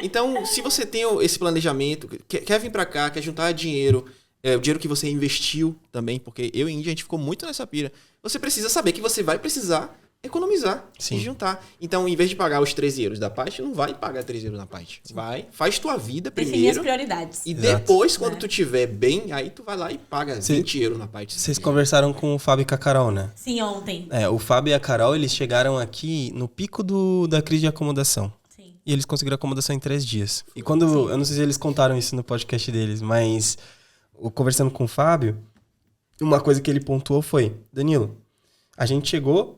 Então, se você tem esse planejamento, quer vir pra cá, quer juntar dinheiro, o dinheiro que você investiu também, porque eu e Índia, a gente ficou muito nessa pira. Você precisa saber que você vai precisar economizar e juntar. Então, em vez de pagar os 13 euros da pint, não vai pagar 13 euros na pint. Vai, faz tua vida primeiro. Definir as prioridades. E depois, quando tu tiver bem, aí tu vai lá e paga 20 euros na pint. Vocês conversaram com o Fábio e com a Carol, né? Sim, ontem. O Fábio e a Carol, eles chegaram aqui no pico da crise de acomodação. Sim. E eles conseguiram acomodação em 3 dias. E quando... Eu não sei se eles contaram isso no podcast deles, mas... Conversando com o Fábio, uma coisa que ele pontuou foi... Danilo, a gente chegou...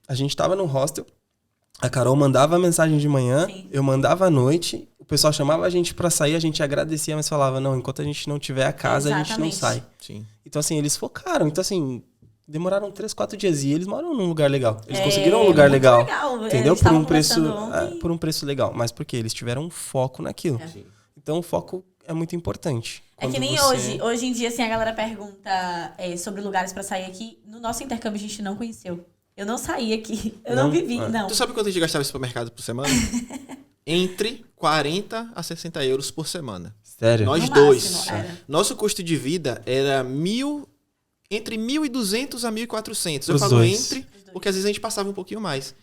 A gente tava no hostel, a Carol mandava a mensagem de manhã, eu mandava à noite, o pessoal chamava a gente pra sair, a gente agradecia, mas falava, não, enquanto a gente não tiver a casa, a gente não sai. Sim. Então, assim, eles focaram. Então, assim, demoraram 3, 4 dias e eles moram num lugar legal. Eles conseguiram um lugar legal. Entendeu? Por um preço legal. Mas porque eles tiveram um foco naquilo. Então, o foco é muito importante. É que nem hoje em dia, assim, a galera pergunta sobre lugares pra sair aqui. No nosso intercâmbio, a gente não conheceu. Eu não saí aqui. Eu não vivi, não. Tu sabe quanto a gente gastava em supermercado por semana? Entre 40 a 60 euros por semana. Sério? Nós dois. Nosso custo de vida era entre 1.200 a 1.400. Eu falo entre, porque às vezes a gente passava um pouquinho mais.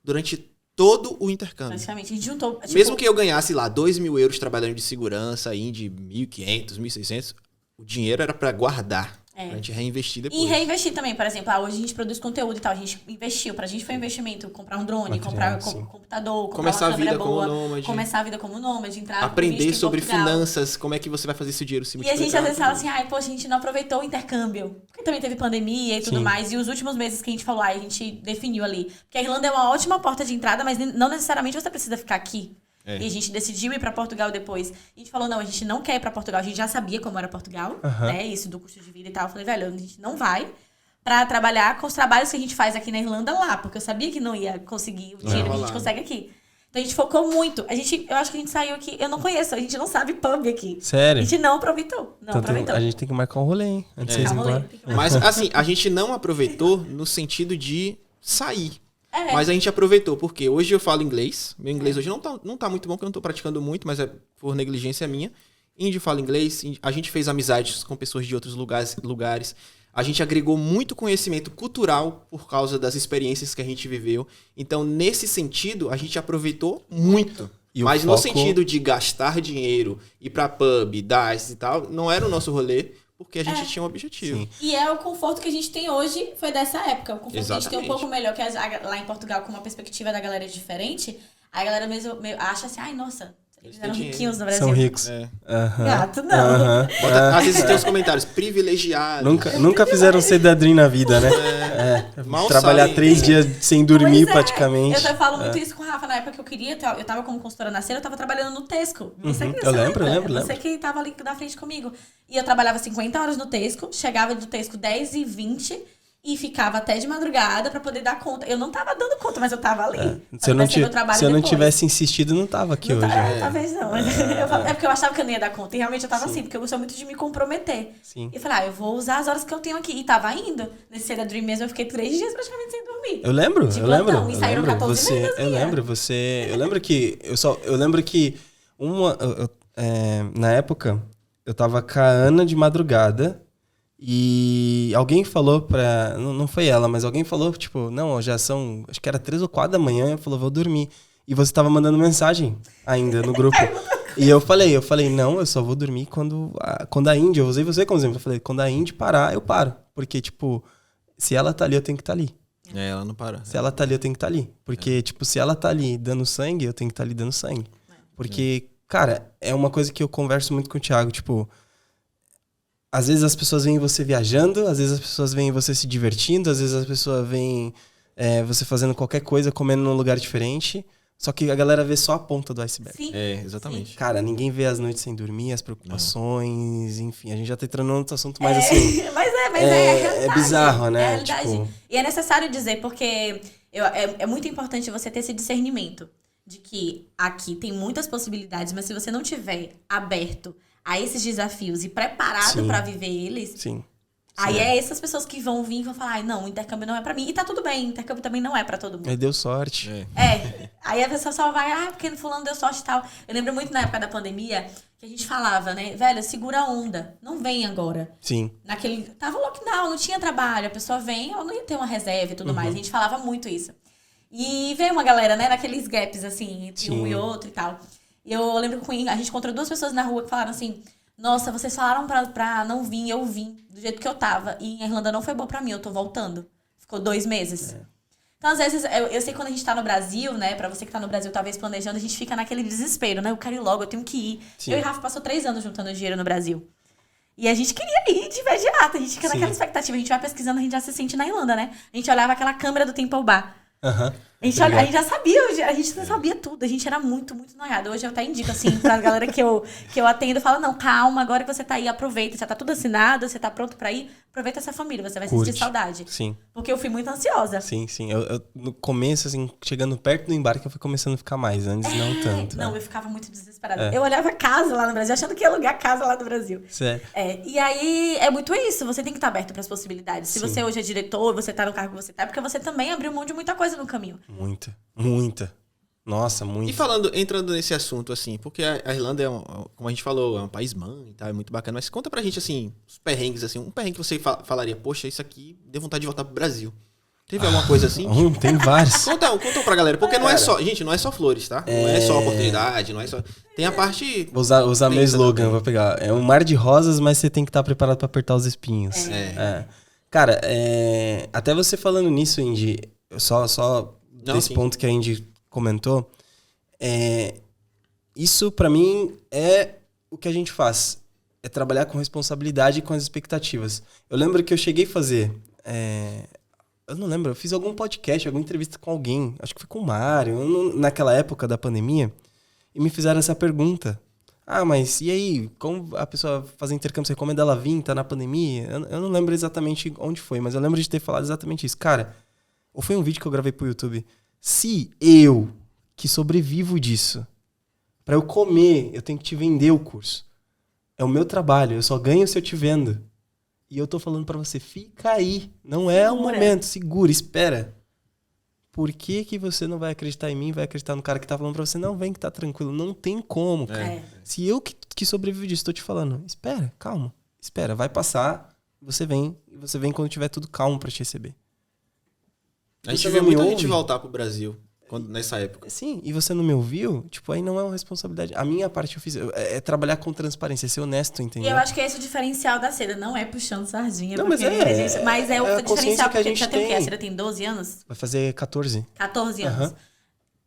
Durante todo o intercâmbio. Praticamente. A gente juntou... Mesmo que eu ganhasse lá 2.000 euros trabalhando de segurança, aí de 1.500, 1.600, o dinheiro era pra guardar. Pra gente reinvestir depois. E reinvestir também, por exemplo, hoje a gente produz conteúdo e tal, a gente investiu. Pra gente foi um investimento, comprar um drone, comprar computador, comprar uma câmera boa. Começar a vida como nômade, entrar aprender sobre finanças, como é que você vai fazer esse dinheiro se multiplicar. E a gente às vezes fala assim, poxa, a gente não aproveitou o intercâmbio. Porque também teve pandemia e tudo mais. E os últimos meses que a gente falou, a gente definiu ali. Porque a Irlanda é uma ótima porta de entrada, mas não necessariamente você precisa ficar aqui. E a gente decidiu ir pra Portugal depois. A gente falou, não, a gente não quer ir pra Portugal. A gente já sabia como era Portugal, né? Isso do custo de vida e tal. Eu falei, velho, a gente não vai. pra trabalhar com os trabalhos que a gente faz aqui na Irlanda lá, porque eu sabia que não ia conseguir o dinheiro que a gente rolar. consegue aqui. Então a gente focou muito. Eu acho que a gente saiu aqui, eu não conheço, a gente não sabe pub aqui. Sério? A gente não aproveitou. Não Então aproveitou. a gente tem que marcar um rolê, hein? Antes de vocês ir Rolê, embora. tem que marcar. Mas, assim, a gente não aproveitou no sentido de sair. É. Mas a gente aproveitou, porque hoje eu falo inglês. Meu inglês hoje não tá muito bom, porque eu não tô praticando muito, mas é por negligência minha. Indy fala inglês, a gente fez amizades com pessoas de outros lugares. A gente agregou muito conhecimento cultural por causa das experiências que a gente viveu. Então, nesse sentido, a gente aproveitou muito. E o Mas no foco- sentido de gastar dinheiro, ir pra pub, dice e tal, não era o nosso rolê, porque a gente tinha um objetivo. Sim. E é o conforto que a gente tem hoje, foi dessa época. O conforto que a gente tem um Exatamente. pouco melhor, que lá em Portugal, com uma perspectiva da galera diferente, a galera mesmo acha assim, ai, nossa, eles eram têm riquinhos no Brasil. São ricos. É. Aham. Gato, não. Aham. Às vezes tem os comentários, privilegiados. Nunca fizeram cidadrinho na vida, né? Mal Trabalhar sabem. 3 dias sem dormir, Pois é. praticamente. Eu falo muito isso com o Rafa na época que eu queria. Eu tava como consultora na cena, eu tava trabalhando no Tesco. Você que Eu lembro. Você que tava ali na frente comigo. E eu trabalhava 50 horas no Tesco, chegava do Tesco 10h20 e ficava até de madrugada pra poder dar conta. Eu não tava dando conta, mas eu tava ali. Se eu não, Vai ser meu trabalho se eu não depois. tivesse insistido, não tava aqui Não hoje. tá- Talvez não. É porque eu achava que eu não ia dar conta. E realmente eu tava assim, porque eu gostava muito de me comprometer. Sim. E eu falei, eu vou usar as horas que eu tenho aqui. E tava indo. Nesse Seda Dream mesmo, eu fiquei 3 dias praticamente sem dormir. Eu lembro, De eu plantão, lembro. e Eu saíram lembro. 14 Você, vendas eu minha. lembro, você. Eu lembro que na época eu tava com a Ana de madrugada e alguém falou pra. Não foi ela, mas alguém falou, tipo, não, já são. Acho que era 3 ou 4 da manhã, falou, vou dormir. E você tava mandando mensagem ainda no grupo. E eu falei, não, eu só vou dormir quando a Indy, eu usei você como exemplo. Eu falei, quando a Indy parar, eu paro. Porque, tipo, se ela tá ali, eu tenho que estar ali. É, ela não para. Se ela tá ali, eu tenho que estar ali. Porque, tipo, se ela tá ali dando sangue, eu tenho que estar ali dando sangue. Porque, cara, é uma coisa que eu converso muito com o Thiago, tipo... Às vezes as pessoas veem você viajando, às vezes as pessoas veem você se divertindo, às vezes as pessoas veem você fazendo qualquer coisa, comendo num lugar diferente. Só que a galera vê só a ponta do iceberg. Sim. É, exatamente. Cara, ninguém vê as noites sem dormir, as preocupações, enfim. A gente já tá entrando num outro assunto, mas assim... Mas é a realidade. É bizarro, né? É a realidade. Tipo- E é necessário dizer, porque é muito importante você ter esse discernimento de que aqui tem muitas possibilidades, mas se você não tiver aberto a esses desafios e preparado Sim. pra viver eles, Sim. aí é essas pessoas que vão vir e vão falar, ai, não, o intercâmbio não é pra mim. E tá tudo bem, o intercâmbio também não é pra todo mundo. Aí deu sorte. Aí a pessoa só vai, porque fulano deu sorte e tal. Eu lembro muito na época da pandemia que a gente falava, né, velho, segura a onda, não vem agora. Sim. Tava lockdown, não tinha trabalho, a pessoa vem, ela não ia ter uma reserva e tudo mais. A gente falava muito isso. E veio uma galera, né, naqueles gaps, assim, entre Sim. um e outro e tal. E eu lembro que a gente encontrou 2 pessoas na rua que falaram assim, nossa, vocês falaram pra não vir, eu vim, do jeito que eu tava. E a Irlanda não foi boa pra mim, eu tô voltando. Ficou 2 meses. Então, às vezes, eu sei que quando a gente tá no Brasil, né, pra você que tá no Brasil, talvez planejando, a gente fica naquele desespero, né, eu quero ir logo, eu tenho que ir. Sim. Eu e Rafa passou 3 anos juntando dinheiro no Brasil. E a gente queria ir de imediato, a gente fica Sim. naquela expectativa, a gente vai pesquisando, a gente já se sente na Irlanda, né? A gente olhava aquela câmera do Temple Bar. Aham. A gente já sabia, a gente já sabia tudo, a gente era muito, muito noiada. Hoje eu até indico, assim, pra galera que eu atendo, fala, não, calma, agora que você tá aí, aproveita, já tá tudo assinado, você tá pronto pra ir, aproveita essa família, você vai sentir Curte. saudade. Sim. Porque eu fui muito ansiosa. Sim. Eu, no começo, assim, chegando perto do embarque, eu fui começando a ficar mais. Antes, não tanto. Não, eu ficava muito desesperada. Eu olhava casa lá no Brasil, achando que ia alugar casa lá no Brasil. Sério. E aí, é muito isso. Você tem que estar aberto para as possibilidades. Se Sim. você hoje é diretor, você tá no cargo que você tá, é porque você também abriu mão de muita coisa no caminho. Muita. Nossa, muita. E entrando nesse assunto, assim, porque a Irlanda como a gente falou, é um país mãe e tal, é muito bacana, mas conta pra gente, assim, os perrengues, assim, um perrengue que você falaria, poxa, isso aqui deu vontade de voltar pro Brasil. Teve alguma coisa assim? Tem vários. Conta pra galera, porque não é só, gente, não é só flores, tá? Não é só oportunidade, não é só... Tem a parte... Vou usar meu Pensa slogan, também. vou pegar. É um mar de rosas, mas você tem que estar preparado pra apertar os espinhos. Cara, até você falando nisso, Indy, só Não, desse sim. ponto que a Indy comentou, isso pra mim é o que a gente faz. É trabalhar com responsabilidade e com as expectativas. Eu lembro que eu cheguei a fazer... eu não lembro, eu fiz algum podcast, alguma entrevista com alguém, acho que foi com o Mário, naquela época da pandemia, e me fizeram essa pergunta. mas e aí? Como a pessoa fazer intercâmbio, você recomenda ela vir, tá na pandemia? Eu não lembro exatamente onde foi, mas eu lembro de ter falado exatamente isso. Cara, ou foi um vídeo que eu gravei pro YouTube. Se eu, que sobrevivo disso, pra eu comer, eu tenho que te vender o curso. É o meu trabalho, eu só ganho se eu te vendo. E eu tô falando pra você, fica aí. Não é o momento, segura, espera. Por que que você não vai acreditar em mim, vai acreditar no cara que tá falando pra você, não, vem que tá tranquilo. Não tem como, cara. Se eu que sobrevivo disso, tô te falando, espera, calma, espera, vai passar, você vem quando tiver tudo calmo pra te receber. A gente vê muita gente voltar pro Brasil nessa época. Sim, e você não me ouviu, tipo, aí não é uma responsabilidade. A minha parte eu fiz, é trabalhar com transparência, é ser honesto, entendeu? E eu acho que esse é o diferencial da Seda, não é puxando sardinha. Não, mas é o diferencial, que a porque gente já tem o quê? A tem. Seda tem 12 anos? Vai fazer 14. 14 anos.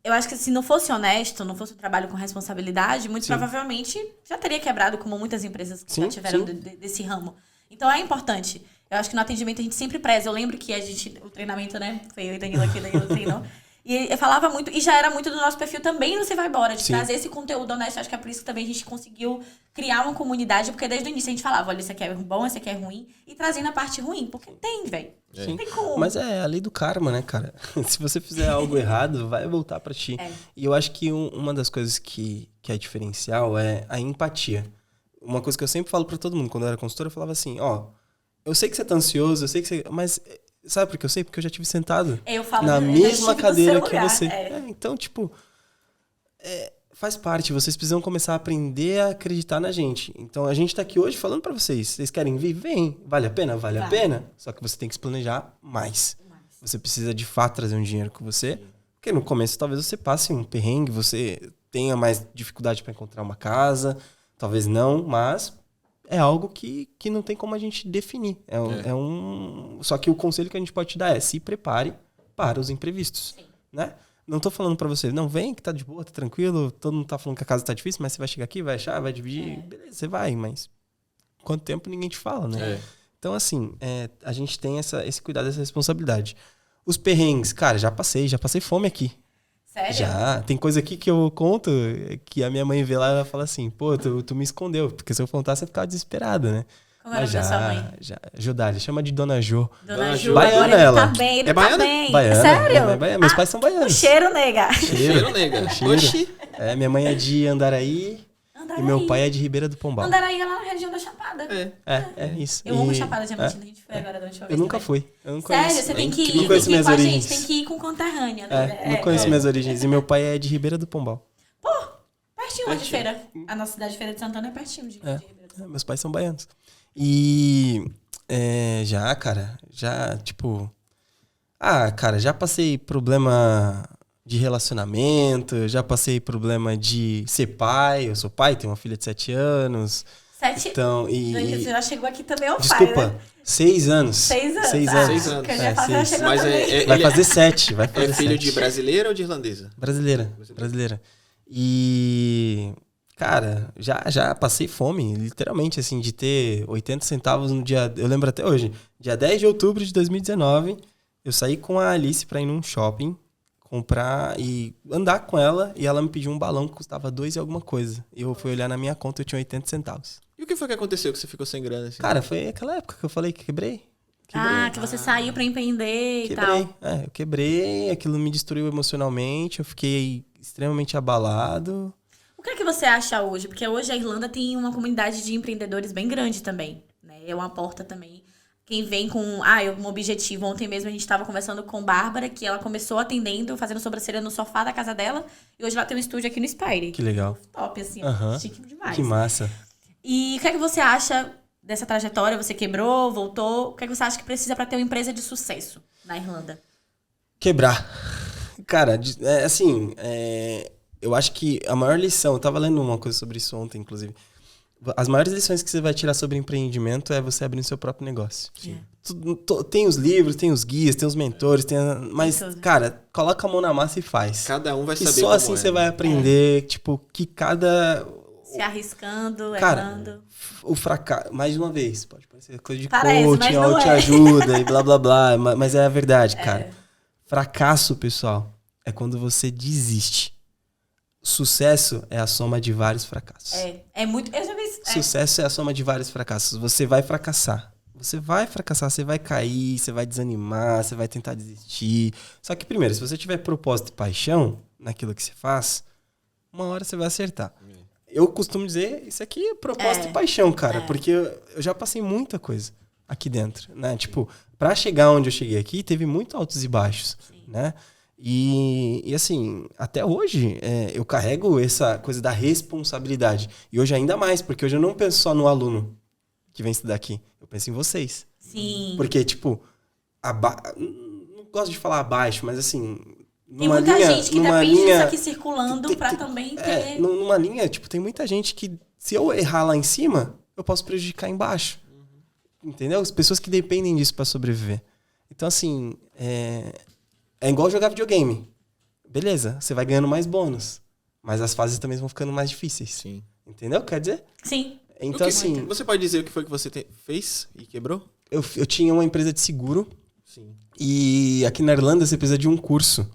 Eu acho que se não fosse honesto, não fosse um trabalho com responsabilidade, muito provavelmente já teria quebrado, como muitas empresas que já tiveram desse ramo. Então é importante. Eu acho que no atendimento a gente sempre preza. Eu lembro que o treinamento, né? Foi eu e Danilo aqui, Danilo treinou. E eu falava muito, e já era muito do nosso perfil também no Você Vai Embora, de trazer esse conteúdo honesto. Acho que é por isso que também a gente conseguiu criar uma comunidade, porque desde o início a gente falava, olha, isso aqui é bom, isso aqui é ruim, e trazendo a parte ruim, porque tem, velho. Não tem como. Mas é a lei do karma, né, cara? Se você fizer algo errado, vai voltar pra ti. E eu acho que uma das coisas que é diferencial é a empatia. Uma coisa que eu sempre falo pra todo mundo, quando eu era consultor, eu falava assim, eu sei que você tá ansioso, eu sei que você... Mas sabe por que eu sei? Porque eu já tive sentado na mesma cadeira que você. Então, tipo, faz parte. Vocês precisam começar a aprender a acreditar na gente. Então, a gente tá aqui hoje falando pra vocês. Vocês querem vir? Vem. Vale a pena? Vale a pena. Só que você tem que se planejar mais. Você precisa, de fato, trazer um dinheiro com você. Porque no começo, talvez você passe um perrengue, você tenha mais dificuldade pra encontrar uma casa. Talvez não, mas... é algo que não tem como a gente definir. Só que o conselho que a gente pode te dar é se prepare para os imprevistos. Né? Não tô falando para você, não, vem que tá de boa, tá tranquilo, todo mundo tá falando que a casa tá difícil, mas você vai chegar aqui, vai achar, vai dividir, beleza, você vai, mas quanto tempo ninguém te fala, né? Então, assim, a gente tem esse cuidado, essa responsabilidade. Os perrengues, cara, já passei fome aqui. Sério? Já. Tem coisa aqui que eu conto que a minha mãe vê lá e ela fala assim, pô, tu me escondeu. Porque se eu contar, você ficava desesperada, né? Como era a sua mãe? Jodália, chama de Dona Jo. Dona Jo. Baiana ela. Tá bem, ele É baiana? tá bem. Baiana. Sério? Baiana. Meus pais são baianos. O cheiro, nega. Cheiro, nega. Cheiro. Minha mãe é de Andaraí. E meu pai é de Ribeira do Pombal. Andaraí é lá na região da Chapada. É isso. Eu amo Chapada Diamantina, a gente foi agora da última vez. Eu nunca fui. Eu não conheço. Sério, você tem que ir. Não conheço minhas origens. Tem que ir com conterrânea. Não conheço minhas origens. E meu pai é de Ribeira do Pombal. Pô, pertinho lá de Feira. A nossa cidade de Feira de Santana é pertinho de Ribeira do Pombal. Meus pais são baianos. E já, tipo... cara, já passei problema de relacionamento, já passei problema de ser pai. Eu sou pai, tenho uma filha de 7 anos. 7? Então, Você já chegou aqui também ao pai, desculpa, né? 6 anos. 6 anos. 6 Ah, anos. 6 anos. Que eu já faço, já chegou Mas também. Vai fazer 7. Vai fazer É filho 7. de brasileira ou de irlandesa? Brasileira. E... cara, já passei fome, literalmente, assim, de ter 80 centavos no dia... Eu lembro até hoje. Dia 10 de outubro de 2019, eu saí com a Alice pra ir num shopping, comprar e andar com ela, e ela me pediu um balão que custava 2 e alguma coisa. Eu fui olhar na minha conta, eu tinha 80 centavos. E o que foi que aconteceu que você ficou sem grana? Assim? Cara, foi aquela época que eu falei que quebrei. Que você saiu pra empreender e tal. Eu quebrei, aquilo me destruiu emocionalmente, eu fiquei extremamente abalado. O que é que você acha hoje? Porque hoje a Irlanda tem uma comunidade de empreendedores bem grande também, né? É uma porta também. Quem vem com um objetivo. Ontem mesmo a gente estava conversando com Bárbara, que ela começou atendendo, fazendo sobrancelha no sofá da casa dela, e hoje ela tem um estúdio aqui no Spire. Que legal. Top, assim, chique demais. Que massa. E o que é que você acha dessa trajetória? Você quebrou, voltou? O que é que você acha que precisa para ter uma empresa de sucesso na Irlanda? Quebrar. Cara, eu acho que a maior lição... Eu tava lendo uma coisa sobre isso ontem, inclusive. As maiores lições que você vai tirar sobre empreendimento é você abrir o seu próprio negócio. Tem os livros, tem os guias, tem os mentores, mas, cara, coloca a mão na massa e faz. Cada um vai saber como só assim você vai aprender, tipo, que cada... Se arriscando, cara, errando. O fracasso... Mais uma vez, pode parecer coisa de coaching, te ajuda e blá, blá, blá. Mas é a verdade, cara. Fracasso, pessoal, é quando você desiste. sucesso é a soma de vários fracassos. É muito... Eu já vi isso. Sucesso é a soma de vários fracassos. Você vai fracassar. Você vai cair, você vai desanimar, você vai tentar desistir. Só que primeiro, se você tiver propósito e paixão naquilo que você faz, uma hora você vai acertar. Eu costumo dizer, isso aqui é propósito e paixão, cara. Porque eu já passei muita coisa aqui dentro, né? Tipo, pra chegar onde eu cheguei aqui, teve muito altos e baixos, né? E assim, até hoje, eu carrego essa coisa da responsabilidade. E hoje ainda mais, porque hoje eu não penso só no aluno que vem estudar aqui. Eu penso em vocês. Sim. Porque, tipo, não gosto de falar abaixo, mas assim... Tem muita gente que depende disso aqui circulando pra também ter... Numa linha, tipo, tem muita gente que, se eu errar lá em cima, eu posso prejudicar embaixo. Entendeu? As pessoas que dependem disso pra sobreviver. Então, assim, é igual jogar videogame. Beleza, você vai ganhando mais bônus. Mas as fases também vão ficando mais difíceis. Sim. Entendeu? Quer dizer? Sim. Então, assim... Você pode dizer o que foi que você fez e quebrou? Eu tinha uma empresa de seguro. Sim. E aqui na Irlanda você precisa de um curso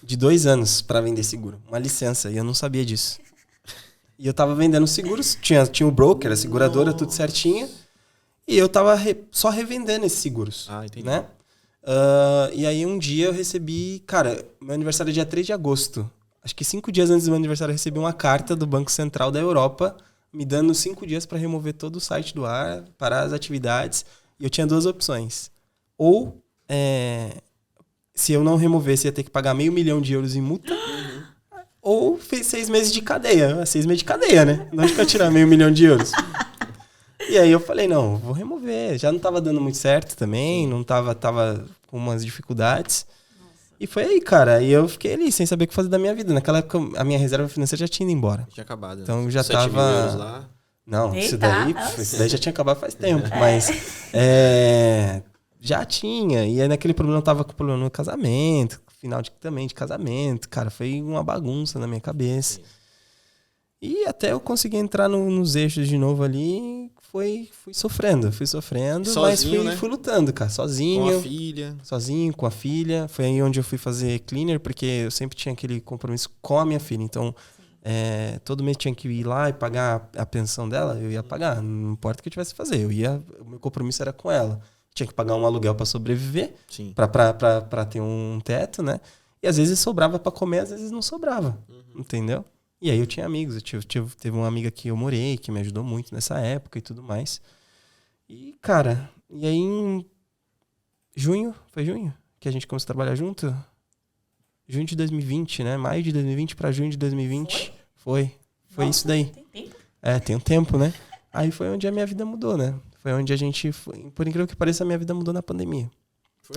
de 2 anos pra vender seguro. Uma licença. E eu não sabia disso. E eu tava vendendo seguros. Tinha o broker, a seguradora, tudo certinho. E eu tava só revendendo esses seguros. Ah, entendi. Né? E aí um dia eu recebi... Cara, meu aniversário é dia 3 de agosto. Acho que 5 dias antes do meu aniversário eu recebi uma carta do Banco Central da Europa me dando 5 dias para remover todo o site do ar, parar as atividades. E eu tinha 2 opções. Ou, se eu não removesse, ia ter que pagar €500 mil em multa. Ou fez 6 meses de cadeia. 6 meses de cadeia, né? De onde que eu tirar €500 mil? E aí eu falei, não, vou remover. Já não tava dando muito certo também, não tava com umas dificuldades. E foi aí, cara. E eu fiquei ali, sem saber o que fazer da minha vida. Naquela época, a minha reserva financeira já tinha ido embora. Tinha acabado. Então eu já 7 mil euros lá. Não, Eita, isso daí já tinha acabado faz tempo. Mas já tinha. E aí naquele problema eu tava com problema no casamento, final de casamento. Cara, foi uma bagunça na minha cabeça. Sim. E até eu conseguir entrar nos eixos de novo ali, fui sofrendo. Sozinho, mas fui lutando, cara, sozinho. Com a filha. Sozinho, com a filha. Foi aí onde eu fui fazer cleaner, porque eu sempre tinha aquele compromisso com a minha filha. Então, todo mês tinha que ir lá e pagar a pensão dela, eu ia pagar. Não importa o que eu tivesse que fazer. O meu compromisso era com ela. Tinha que pagar um aluguel para sobreviver, para ter um teto, né? E às vezes sobrava para comer, às vezes não sobrava. Entendeu? E aí eu tinha amigos, teve uma amiga que eu morei, que me ajudou muito nessa época e tudo mais. E, cara, e aí em junho que a gente começou a trabalhar junto? Junho de 2020, né? Maio de 2020 pra junho de 2020. Foi Nossa, isso daí. Tem tempo? Tem um tempo, né? Aí foi onde a minha vida mudou, né? Foi onde a gente, por incrível que pareça, a minha vida mudou na pandemia.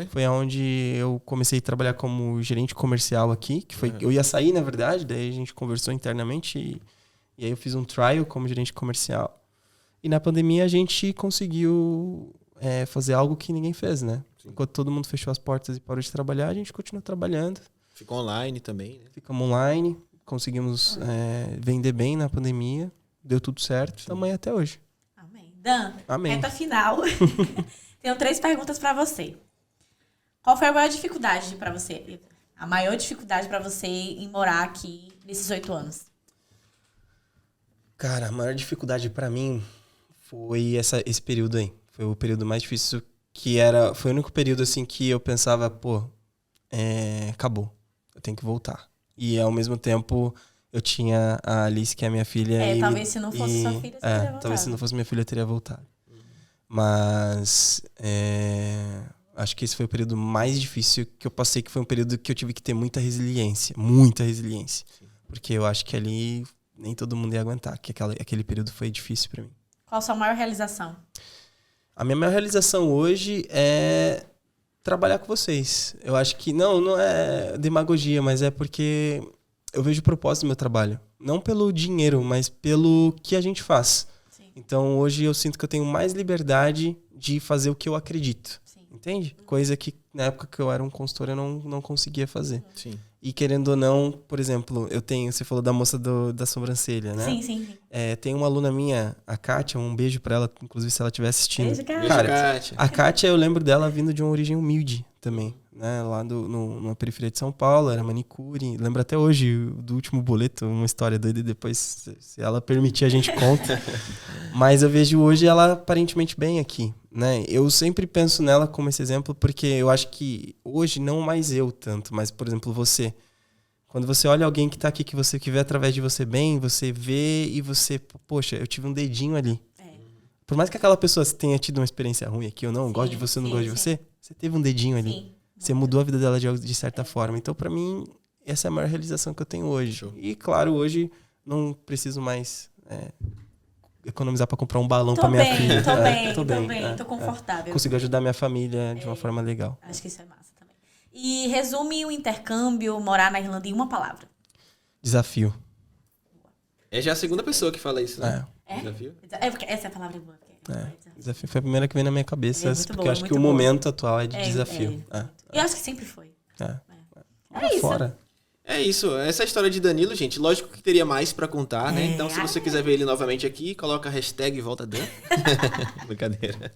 Foi onde eu comecei a trabalhar como gerente comercial aqui, que foi, eu ia sair, na verdade, daí a gente conversou internamente e aí eu fiz um trial como gerente comercial. E na pandemia a gente conseguiu fazer algo que ninguém fez, né? Sim. Enquanto todo mundo fechou as portas e parou de trabalhar, a gente continuou trabalhando. Ficou online também, né? Ficamos online, conseguimos vender bem na pandemia, deu tudo certo, estamos aí até hoje. Amém. Dan, Amém. Reta final. Tenho 3 perguntas para você. Qual foi a maior dificuldade para você? A maior dificuldade para você em morar aqui nesses 8 anos? Cara, a maior dificuldade para mim foi esse período aí. Foi o período mais difícil, foi o único período assim que eu pensava, acabou, eu tenho que voltar. E ao mesmo tempo eu tinha a Alice, que é a minha filha. Talvez se não fosse sua filha, você teria voltado. Talvez se não fosse minha filha, eu teria voltado. Mas acho que esse foi o período mais difícil que eu passei, que foi um período que eu tive que ter muita resiliência. Sim. Porque eu acho que ali nem todo mundo ia aguentar, que aquele período foi difícil pra mim. Qual a sua maior realização? A minha maior realização hoje é trabalhar com vocês. Eu acho que não é demagogia, mas é porque eu vejo propósito no meu trabalho. Não pelo dinheiro, mas pelo que a gente faz. Sim. Então hoje eu sinto que eu tenho mais liberdade de fazer o que eu acredito. Entende? Coisa que na época que eu era um consultor eu não conseguia fazer. Sim. E querendo ou não, por exemplo, você falou da moça da sobrancelha, né? Sim. Tem uma aluna minha, a Kátia, um beijo pra ela, inclusive se ela estiver assistindo. Beijo, Kátia. Cara, a Kátia, eu lembro dela vindo de uma origem humilde também. né? Lá numa periferia de São Paulo, era manicure. Lembro até hoje do último boleto, uma história doida, e depois, se ela permitir, a gente conta. Mas eu vejo hoje ela aparentemente bem aqui, né? Eu sempre penso nela como esse exemplo, porque eu acho que hoje, não mais eu tanto, mas, por exemplo, você. Quando você olha alguém que tá aqui, que vê através de você bem, você vê e você, poxa, eu tive um dedinho ali. Por mais que aquela pessoa tenha tido uma experiência ruim aqui ou não, gosto de você ou não gosto de você, você teve um dedinho ali. Sim. Você mudou a vida dela de certa forma. Então, pra mim, essa é a maior realização que eu tenho hoje. Show. E, claro, hoje não preciso mais economizar pra comprar um balão pra minha filha. Tô bem, tô confortável. Consigo ajudar minha família de uma forma legal. Acho que isso é massa também. E resume o intercâmbio, morar na Irlanda em uma palavra. Desafio. É já a segunda pessoa que fala isso, né? Desafio. Porque essa é a palavra boa. Desafio foi a primeira que veio na minha cabeça. É muito porque boa, eu acho que o muito boa. momento atual é de desafio. Eu acho que sempre foi. É isso. Fora. É isso, essa é a história de Danilo, gente. Lógico que teria mais pra contar, né? Então, se você quiser ver ele novamente aqui, coloca a hashtag #VoltaDan. Brincadeira.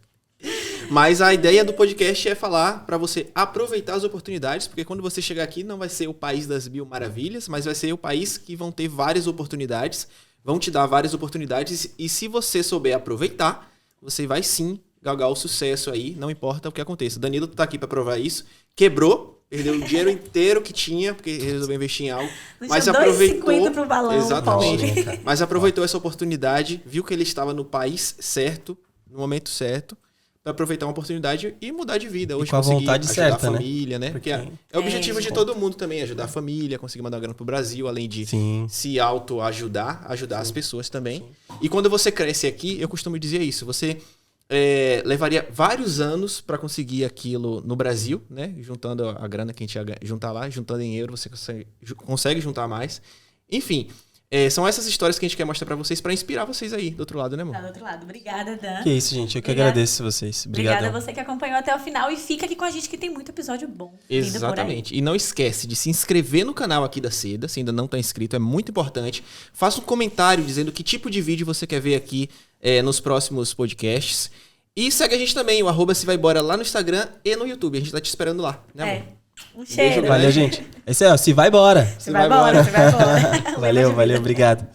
Mas a ideia do podcast é falar pra você aproveitar as oportunidades, porque quando você chegar aqui não vai ser o país das mil maravilhas, mas vai ser o país que vão ter várias oportunidades, vão te dar várias oportunidades, e se você souber aproveitar, você vai sim galgar o sucesso aí, não importa o que aconteça. Danilo tá aqui pra provar isso. Quebrou, perdeu o dinheiro inteiro que tinha, porque resolveu investir em algo. Mas aproveitou. 2,50 pro balão. Exatamente. Mas aproveitou essa oportunidade, viu que ele estava no país certo, no momento certo, para aproveitar uma oportunidade e mudar de vida. Hoje com a conseguir vontade ajudar certa, a família, né? Porque é o objetivo de todo mundo também, ajudar a família, conseguir mandar grana pro Brasil, além de se auto-ajudar, ajudar as pessoas também. E quando você cresce aqui, eu costumo dizer isso, você levaria vários anos para conseguir aquilo no Brasil, né? Juntando a grana que a gente ia juntar lá, juntando em euro, você consegue juntar mais. Enfim, são essas histórias que a gente quer mostrar para vocês, para inspirar vocês aí, do outro lado, né, amor? Tá do outro lado. Obrigada, Dan. Que isso, gente. Eu que agradeço vocês. Obrigada a você que acompanhou até o final e fica aqui com a gente que tem muito episódio bom. Exatamente. E não esquece de se inscrever no canal aqui da Seda, se ainda não está inscrito, é muito importante. Faça um comentário dizendo que tipo de vídeo você quer ver aqui nos próximos podcasts. E segue a gente também, o @sevaibora lá no Instagram e no YouTube. A gente tá te esperando lá, né, amor? Um cheiro. Valeu, gente. Esse é o Se Vai Bora. Se vai embora, se vai embora. Valeu, obrigado.